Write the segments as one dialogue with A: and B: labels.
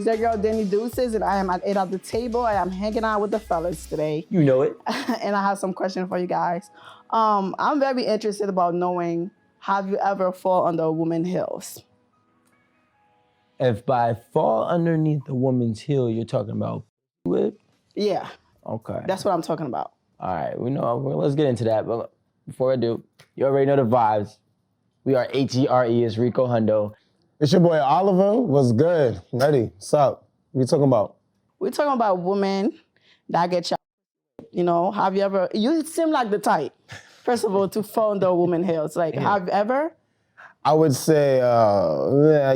A: It's your girl Danny Deuces, and I am at 8 at the table. I am hanging out with the fellas today.
B: You know it.
A: And I have some questions for you guys. I'm very interested about knowing, have you ever fall under a woman's heels?
B: If by fall underneath a woman's heel, you're talking about whip?
A: Yeah.
B: Okay.
A: That's what I'm talking about.
B: All right, let's get into that. But before I do, you already know the vibes. We are HERE, it's Rico Hundo.
C: It's your boy Oliver. What's good? Ready? What's up? What you talking about?
A: We're talking about women that get have you ever, you seem like the type, first of all, to fall under a woman's heels. Like, have you ever?
C: I would say,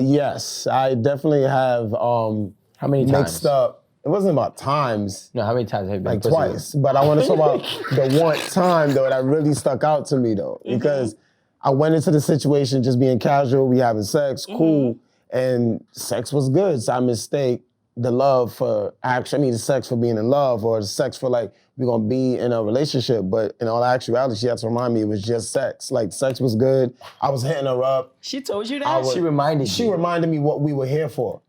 C: yes. I definitely have
B: How many
C: mixed
B: times?
C: up. It wasn't about times.
B: No, how many times have you been
C: Like
B: pussy
C: twice. But I want to talk about the one time, though, that really stuck out to me, though. Because I went into the situation just being casual, we having sex, cool, and sex was good. So I mistake the love for the sex for being in love, or the sex for like, we're gonna be in a relationship. But in all actuality, she had to remind me it was just sex. Like, sex was good. I was hitting her up.
A: She told you that?
B: She reminded you.
C: She reminded me what we were here for.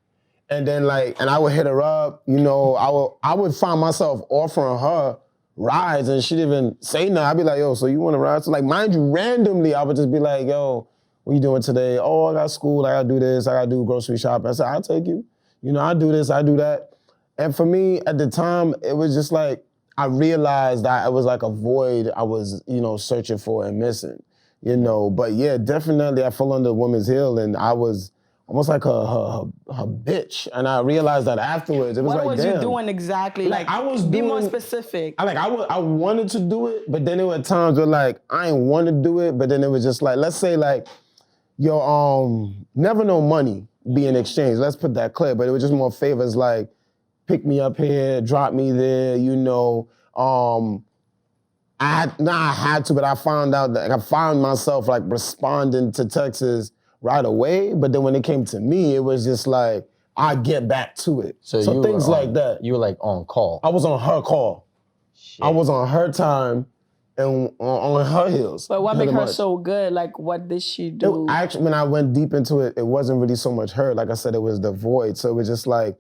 C: And then and I would hit her up, I would find myself offering her rides and she didn't even say nothing. I'd be like, yo, so you want to ride? So like, mind you, randomly, I would just be like, yo, what you doing today? Oh, I got school, I gotta do this, I gotta do grocery shopping. I said, I'll take you. I do this, I do that. And for me, at the time, it was just like, I realized that it was like a void I was, searching for and missing, But yeah, definitely I fell under a woman's heel and I was almost like her bitch. And I realized that afterwards. It was
A: what
C: like,
A: was
C: damn.
A: you doing exactly? Like,
C: I was
A: be
C: doing,
A: more specific.
C: I wanted to do it, but then there were times where like, I didn't want to do it, but then it was just like, let's say like, never no money being exchanged. Let's put that clear, but it was just more favors like, pick me up here, drop me there, I had to, but I found out that I found myself like responding to texts right away. But then when it came to me, it was just like, I get back to it. So things like that.
B: You were like on call.
C: I was on her call. Shit. I was on her time and on her heels.
A: But what made her so good? Like, what did she do?
C: Actually, when I went deep into it, it wasn't really so much her. Like I said, it was the void. So it was just like,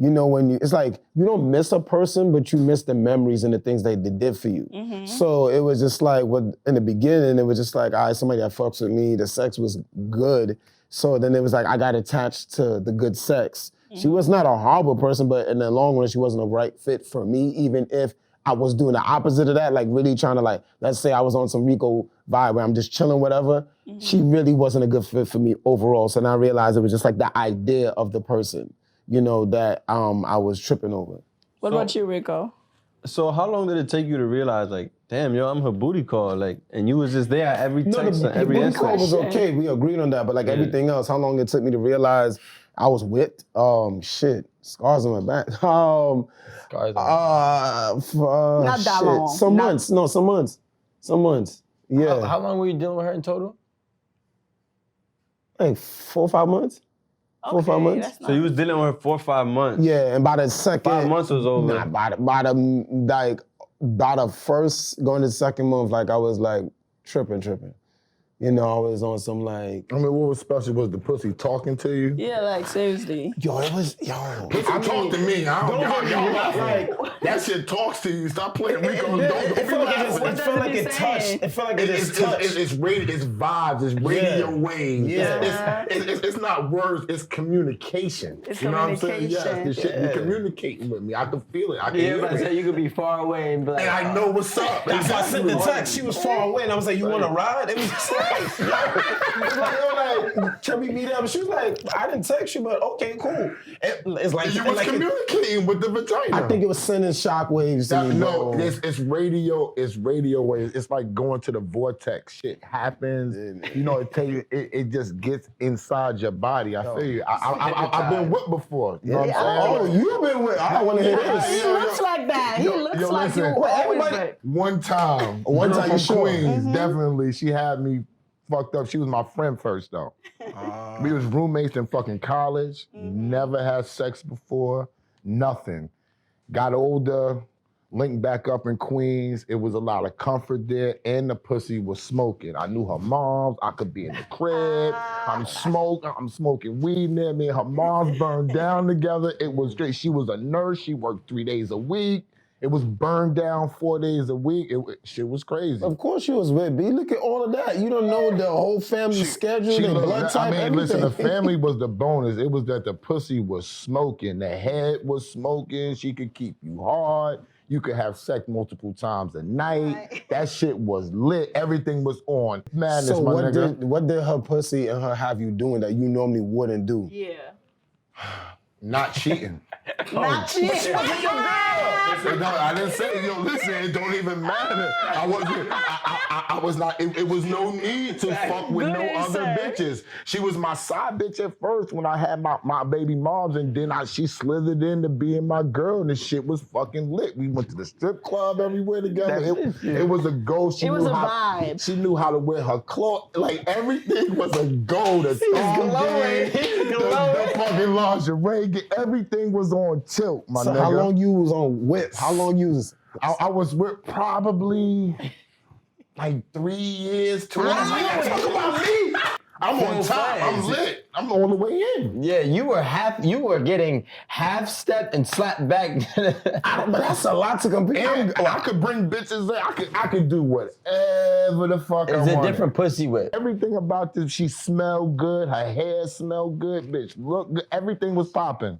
C: it's like you don't miss a person, but you miss the memories and the things they did for you. So it was just like, in the beginning, it was just like, all right, somebody that fucks with me, the sex was good. So then it was like, I got attached to the good sex. She was not a horrible person, but in the long run, she wasn't a right fit for me, even if I was doing the opposite of that, like really trying to like, let's say I was on some Rico vibe where I'm just chilling, whatever. She really wasn't a good fit for me overall. So then I realized it was just like the idea of the person. That I was tripping over.
A: What about you, Rico?
D: So how long did it take you to realize, like, damn, yo, I'm her booty call, like, and you was just there at every text and every
C: booty call was okay. We agreed on that, but like everything else, how long it took me to realize I was whipped? Scars on my back.
B: Scars on
A: not that long.
C: Some months. Yeah.
B: How long were you dealing with her in total?
C: Like 4 or 5 months. 4 or 5 months.
D: So you was dealing with her 4 or 5 months.
C: Yeah, and by the second
D: 5 months was over.
C: Nah, by the first going to the second month, like I was like tripping. I was on some like.
E: I mean, what was special was the pussy talking to you.
A: Yeah, like seriously.
E: Pussy talk to me. Y'all like that shit talks to you. Stop playing.
C: It felt like it touched. It felt like it just touched.
E: It's vibes. It's radio waves.
C: Yeah.
E: It's not words. It's communication.
A: It's
E: you know
A: communication.
E: what I'm saying? Yes, this shit. You communicating with me. I can feel it. I can
B: Yeah,
E: hear
B: but I
E: it.
B: said you could be far away and be like,
E: And I know what's up.
C: That's why I sent the text. She was far away, and I was like, "You want to ride?" It was just like, can we meet up? She was like, "I didn't text you, but okay, cool." It's like
E: you was communicating with the vagina.
C: I think it was sending shockwaves to me.
E: No, it's radio. It's radio waves. It's like going to the vortex. Shit happens. It just gets inside your body. I feel you. I've been whipped before. You know what I'm saying?
C: You've been whipped. I don't want to hear this.
A: He looks like that. He looks like you. Always.
E: One time
C: you sure?
E: Queens, definitely. She had me fucked up. She was my friend first though. We was roommates in fucking college. Never had sex before. Nothing. Got older. linked back up in Queens. It was a lot of comfort there, and the pussy was smoking. I knew her moms. I could be in the crib. I'm smoking weed near me. Her moms burned down together. It was great. She was a nurse. She worked 3 days a week. It was burned down 4 days a week. Shit was crazy.
C: Of course you was with B. Look at all of that. You don't know the whole family schedule, their blood type, everything.
E: Listen, the family was the bonus. It was that the pussy was smoking. The head was smoking. She could keep you hard. You could have sex multiple times a night. That shit was lit. Everything was on. Madness,
C: so
E: my nigga.
C: What did her pussy and her have you doing that you normally wouldn't do?
A: Yeah.
E: Not cheating.
A: Not cheating.
E: Listen, no, I didn't say, yo, listen, it don't even matter. I was not, it was no need to fuck with no other bitches. She was my side bitch at first when I had my baby moms, and then she slithered into being my girl, and the shit was fucking lit. We went to the strip club everywhere together. It was a go.
A: It was a vibe.
E: She knew how to wear her clothes. Like, everything was a go. The thong game, the fucking lingerie, everything was on tilt, my nigga.
C: How long you was on whip? How long you was?
E: I was with probably like 3 years, 2 years. Talk about me. I'm on top. I'm lit. I'm all the way in.
B: Yeah, you were getting half stepped and slapped back.
C: But that's a lot to compare.
E: And I could bring bitches in. I could do whatever the fuck I
B: It's
E: wanted.
B: a different pussy whip.
E: Everything about this, she smelled good. Her hair smelled good. Bitch, look good. Everything was popping.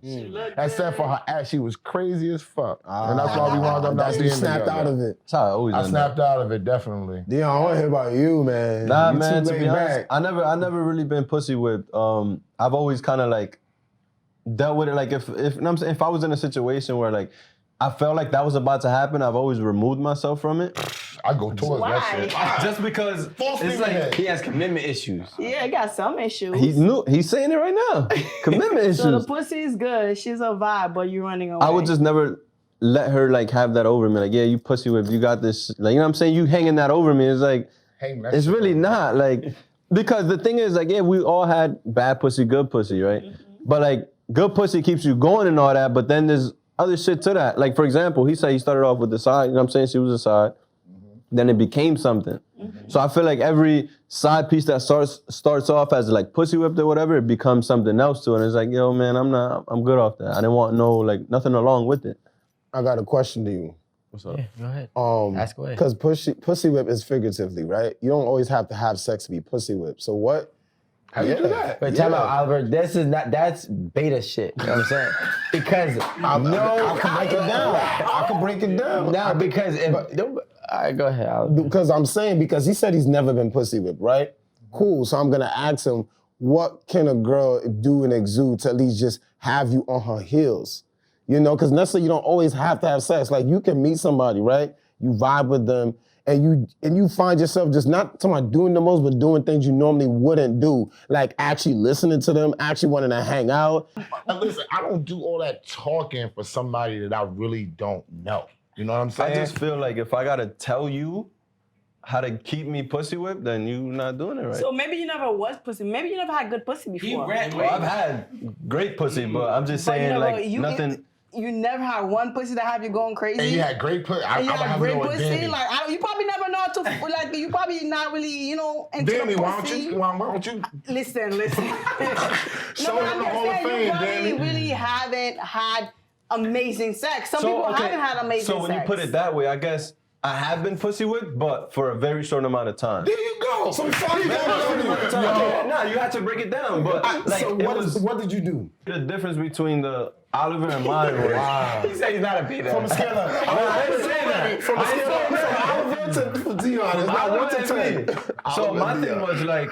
E: Except for her ass. She was crazy as fuck. And that's why we wound up not being
C: You snapped
E: together.
C: out of it.
D: That's how I always
E: I
D: end
E: snapped out of it, definitely.
C: Dion, I want to hear about you, man.
D: Nah,
C: You
D: man,
C: too
D: to be
C: laid
D: honest,
C: back.
D: I never really been pussy whipped. I've always kind of like dealt with it. Like if I was in a situation where like I felt like that was about to happen, I've always removed myself from it.
E: I go towards that shit.
D: Just because it's like
B: He has commitment issues.
A: Yeah, I got some issues.
D: he's saying it right now. Commitment issues.
A: So the pussy is good. She's a vibe, but you're running away.
D: I would just never let her like have that over me. Like, yeah, you pussy whip, you got this. Like, you know what I'm saying? You hanging that over me. It's like, it's really not like, because the thing is like, yeah, we all had bad pussy, good pussy, right? But like, good pussy keeps you going and all that, but then there's other shit to that. Like, for example, he said he started off with the side, you know what I'm saying? She was a side. Then it became something. So I feel like every side piece that starts off as like pussy whipped or whatever, it becomes something else to it. And it's like, yo, man, I'm good off that. I didn't want nothing along with it.
C: I got a question to you.
D: What's up?
B: Yeah, go ahead. Ask away.
C: Because pussy whip is figuratively, right? You don't always have to have sex to be pussy whipped. So what?
E: How you do that?
B: But tell me, Oliver, that's beta shit. You know what I'm saying? Because
C: I can break it down. I can break it down.
B: No, because all right, go ahead, Oliver.
C: Because I'm saying, because he said he's never been pussy whipped, right? Cool. So I'm gonna ask him, what can a girl do and exude to at least just have you on her heels? You know, because necessarily you don't always have to have sex. Like, you can meet somebody, right? You vibe with them, and you find yourself just not talking about doing the most, but doing things you normally wouldn't do. Like actually listening to them, actually wanting to hang out.
E: And listen, I don't do all that talking for somebody that I really don't know. You know what I'm saying?
D: I just feel like if I gotta tell you how to keep me pussy whipped, then you not doing it right.
A: So maybe you never was pussy. Maybe you never had good pussy before.
D: Well, I've had great pussy, but I'm just saying nothing.
A: You never had one pussy that have you going crazy.
E: And you had great pussy.
A: And you had great pussy.
E: Danny.
A: Like you probably never know how to like. You probably not really, into
E: Danny,
A: the
E: why
A: pussy.
E: don't you?
A: Listen.
E: Show him the Hall of Fame,
A: you
E: Danny.
A: probably really haven't had amazing sex. Some people haven't had amazing sex.
D: So when you put it that way, I guess I have been pussy whipped, but for a very short amount of time.
E: There you go. So
D: No, you had to break it down, but
C: What did you do?
D: the difference between the Oliver and mine was.
B: He said he's not a beta.
C: From a scale of,
D: I didn't say that.
C: from a scale of Oliver to Dion, it's not 1 to 10.
D: So my thing was like,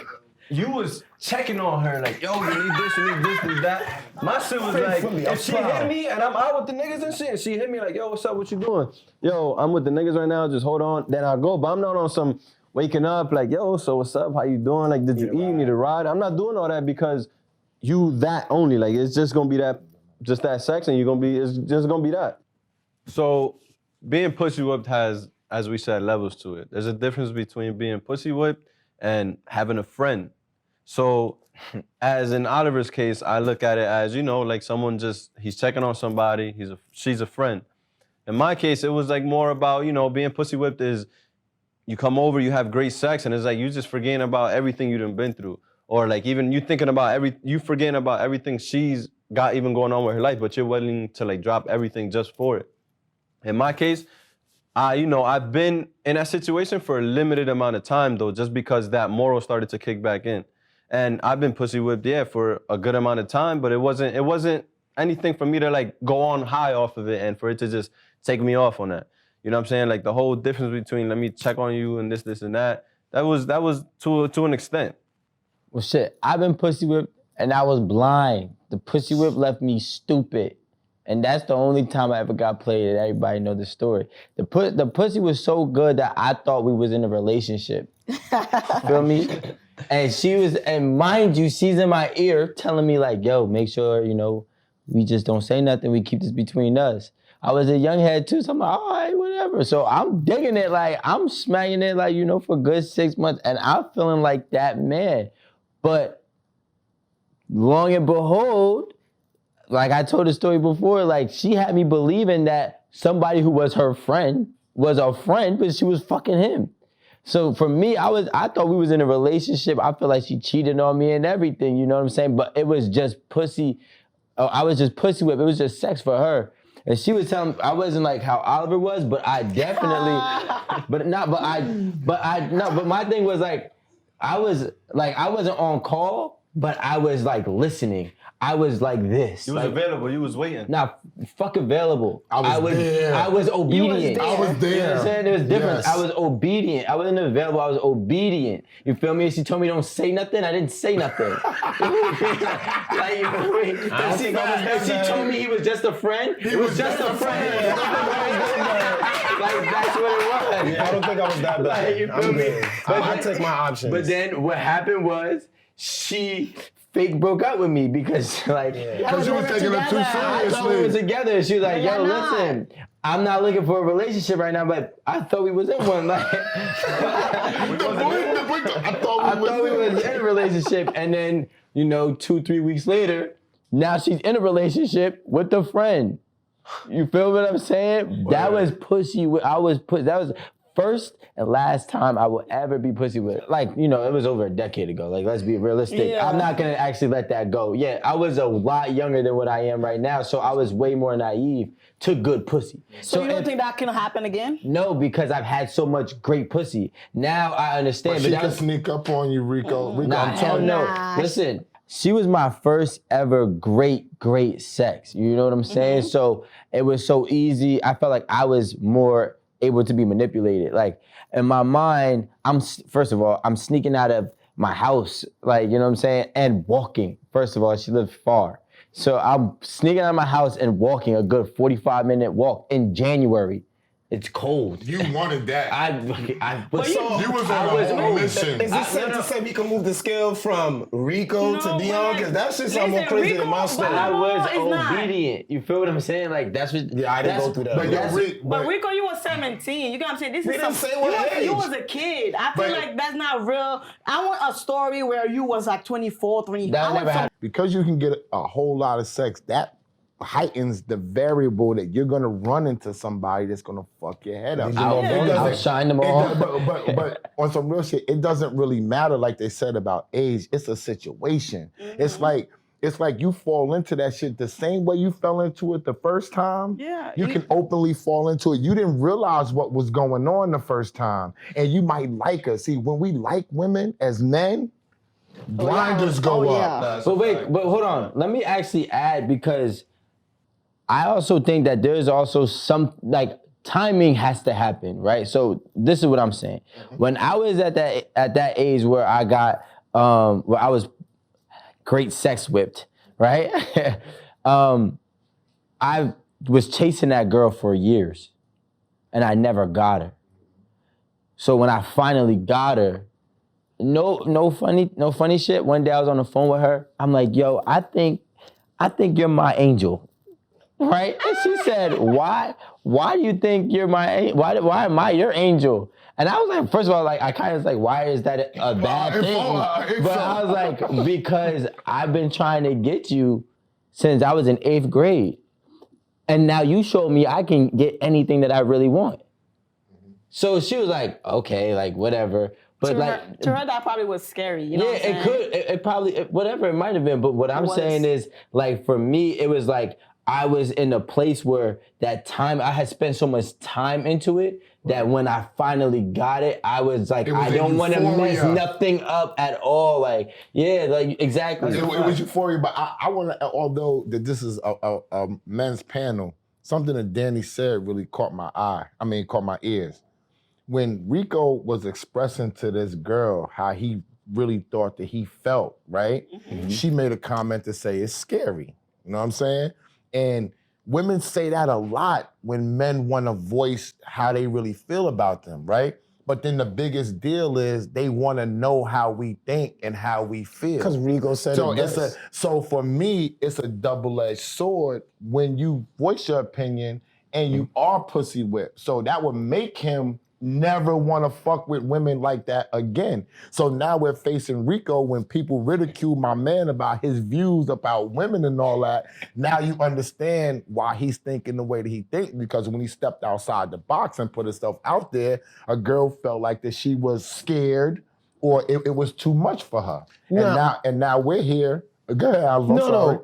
D: you was checking on her like, yo, you need this, need that. My shit was like, if she hit me and I'm out with the niggas and shit, and she hit me like, yo, what's up, what you doing? Yo, I'm with the niggas right now, just hold on. Then I'll go, but I'm not on some waking up like, yo, so what's up, how you doing? Like, did you eat, need a ride? I'm not doing all that because you that only. Like, it's just gonna be that, just that sex, and it's just gonna be that. So being pussy whipped has, as we said, levels to it. There's a difference between being pussy whipped and having a friend. So as in Oliver's case, I look at it as, like someone he's checking on somebody, she's a friend. In my case, it was like more about, you know, being pussy whipped is you come over, you have great sex, and it's like you just forgetting about everything you done been through. Or like even you thinking about you forgetting about everything she's got even going on with her life, but you're willing to like drop everything just for it. In my case, I've been in that situation for a limited amount of time though, just because that moral started to kick back in. And I've been pussy whipped, for a good amount of time, but it wasn't anything for me to like go on high off of it and for it to just take me off on that. You know what I'm saying? Like the whole difference between let me check on you and this and that was to an extent.
B: Well, shit, I've been pussy whipped and I was blind. The pussy whip left me stupid. And that's the only time I ever got played, and everybody know the story. The pussy was so good that I thought we was in a relationship. Feel me? And mind you, she's in my ear telling me like, yo, make sure, we just don't say nothing. We keep this between us. I was a young head too, so I'm like, all right, whatever. So I'm digging it, like, I'm smacking it, like, for a good 6 months, and I'm feeling like that man. But long and behold, like I told the story before, like she had me believing that somebody who was her friend was a friend, but she was fucking him. So for me, I thought we was in a relationship. I feel like she cheated on me and everything, you know what I'm saying? But it was just pussy. I was just pussy whipped. It was just sex for her. And she was telling me, I wasn't like how Oliver was, but I definitely, but my thing was like, I wasn't on call, but I was like listening. I was like this.
D: You was available. You was waiting.
B: Nah, fuck available.
E: I was there.
B: I was obedient.
E: I was there.
B: You know what I'm saying? There was difference.
E: Yes.
B: I was obedient. I wasn't available. I was obedient. You feel me? She told me don't say nothing. I didn't say nothing. Like, you feel me? If she told me he was just a friend, it was just a friend. Like, that's what it was.
C: I don't think I was that bad.
B: Like, you feel me?
C: I take my options.
B: But then what happened was she fake broke up with me because like
E: Because you were taking it too
B: I thought we were
E: seriously.
B: together. She was like, yo, listen, I'm not looking for a relationship right now, but I thought we was in one. Like,
E: I
B: I thought we was in a relationship, and then 2-3 weeks later, now she's in a relationship with a friend. You feel what I'm saying? That was pussy. That was first and last time I will ever be pussy with. Like, it was over a decade ago. Like, let's be realistic.
A: Yeah.
B: I'm not gonna actually let that go. Yeah, I was a lot younger than what I am right now, so I was way more naive to good pussy.
A: So you don't think that can happen again?
B: No, because I've had so much great pussy. Now I understand.
E: She
B: that
E: can
B: was,
E: sneak up on you, Rico. Rico,
B: nah,
E: I'm
B: hell
E: telling
B: no.
E: you.
A: Nah.
B: Listen, she was my first ever great sex. You know what I'm saying? So it was so easy. I felt like I was more able to be manipulated. Like, in my mind, first of all, I'm sneaking out of my house, like, you know what I'm saying? And walking. First of all, she lived far. So I'm sneaking out of my house and walking a good 45-minute walk in January. It's cold.
E: You wanted that.
B: But
E: You was on a whole mission.
C: Is it safe to say we can move the scale from Rico to Dion? Because that shit sound more crazy than my story.
B: I was
A: it's not.
B: obedient. You feel what I'm saying? Like, that's what.
C: Yeah, I didn't go through that.
A: But Rico, you was 17. You get what I'm saying? This
C: We
A: is
C: didn't say what age.
A: you was a kid. I feel like that's not real. I want a story where you was like 24, 25.
B: That never happened.
E: Because you can get a whole lot of sex, that heightens the variable that you're gonna run into somebody that's gonna fuck your head up.
B: I'll shine them all.
E: But on some real shit, it doesn't really matter, like they said about age. It's a situation. It's like you fall into that shit the same way you fell into it the first time.
A: Yeah,
E: You can openly fall into it. You didn't realize what was going on the first time. And you might like her. See, when we like women as men, blinders go up.
B: But hold on. Let me actually add, because I also think that there's also some, like, timing has to happen, right? So this is what I'm saying. When I was at that age where I got, where I was great sex whipped, right? I was chasing that girl for years, and I never got her. So when I finally got her, no funny shit. One day I was on the phone with her. I'm like, yo, I think you're my angel. Right? And she said, why do you think you're why am I your angel? And I was like, first of all, like, I kind of was like, why is that a bad thing? But I was like, because I've been trying to get you since I was in 8th grade. And now you showed me I can get anything that I really want. So she was like, okay, like whatever. But
A: to her, that probably was scary. You know what I'm saying?
B: it could. It probably, whatever it might have been. But what I'm saying is, like, for me, it was like I was in a place where that time, I had spent so much time into it that when I finally got it, I was like, I don't want to mess nothing up at all. Like, yeah, like, exactly.
E: It was euphoria, but I want to, although that this is a men's panel, something that Danny said really caught my ears. When Rico was expressing to this girl how he really thought that he felt, right? Mm-hmm. She made a comment to say it's scary. You know what I'm saying? And women say that a lot when men want to voice how they really feel about them, right? But then the biggest deal is they want to know how we think and how we feel.
C: Because Rico said it.
E: So for me, it's a double-edged sword when you voice your opinion and you are pussy whipped. So that would make him never want to fuck with women like that again. So now we're facing Rico when people ridicule my man about his views about women and all that. Now you understand why he's thinking the way that he thinks, because when he stepped outside the box and put himself out there, a girl felt like that she was scared or it was too much for her. No. And now we're here. Go ahead,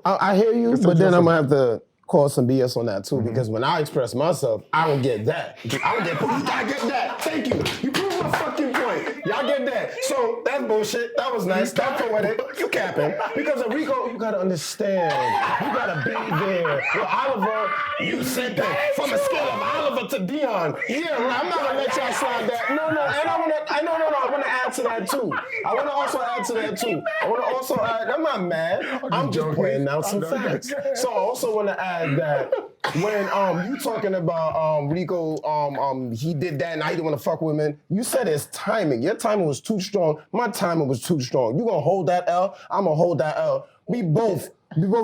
C: I hear you, but then I'm gonna have to call some BS on that too, because when I express myself, I don't get that. I don't get, you gotta get that. Thank you. You proved my fucking point. Y'all get that. So that's bullshit. That was nice. That's poetic. You capping. Because of Rico, you gotta understand. You gotta be there. With Oliver, you said that from a scale of Oliver to Dion. Yeah, right. I'm not gonna let y'all slide that. No, and I wanna add to that too. I wanna also add to that too. I wanna also add, I'm not mad. I'm just pointing out some facts. So I also wanna add that when you talking about Rico, he did that and I didn't want to fuck women, you said it's timing. Your timing was too strong. My timing was too strong. You gonna hold that L, I'm gonna hold that L. We both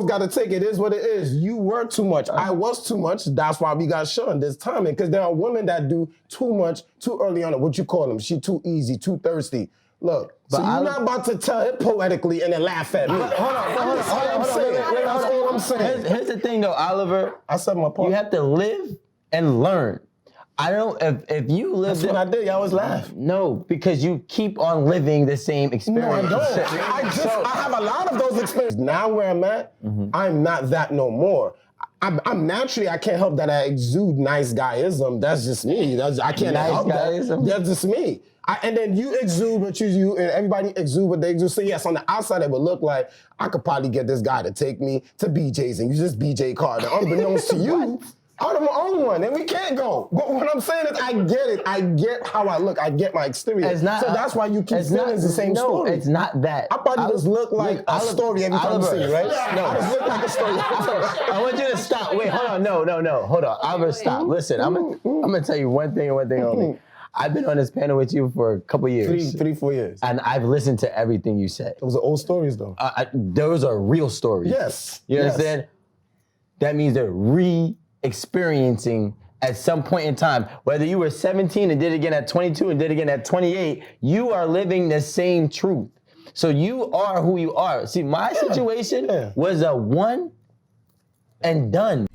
C: gotta take it. It is what it is. You were too much. I was too much. That's why we got shunned. There's timing. Because there are women that do too much too early on. What you call them? She too easy, too thirsty. Look, but so you're not about to tell it poetically and then laugh at me. Hold on. That's all I'm saying.
B: Here's the thing though, Oliver.
C: I said my part.
B: You have to live and learn. I don't, if you live.
C: That's what I did, y'all always laugh.
B: No, because you keep on living the same experience.
C: No, I don't. I have a lot of those experiences. Now where I'm at, I'm not that no more. I'm naturally, I can't help that I exude nice guyism. That's just me. I can't help that. That's just me. And then you exude what you and everybody exude what they exude. So yes, on the outside, it would look like I could probably get this guy to take me to BJ's and use this BJ card. And unbeknownst to you, I'm the only one, and we can't go. But what I'm saying is, I get it. I get how I look. I get my exterior. So that's why you keep feeling the same story.
B: No, it's not that.
C: I probably just look like a story every time you see it, right? No, I just look like a story.
B: I want you to stop. Wait, hold on. No. Hold on. Oliver, stop. Listen, I'm gonna tell you one thing and one thing only. I've been on this panel with you for a couple years.
C: 3-4 years.
B: And I've listened to everything you said.
C: Those are old stories, though.
B: Those are real stories.
C: Yes.
B: You understand? That means they're re-experiencing at some point in time. Whether you were 17 and did it again at 22 and did it again at 28, you are living the same truth. So you are who you are. See, my situation was a one and done.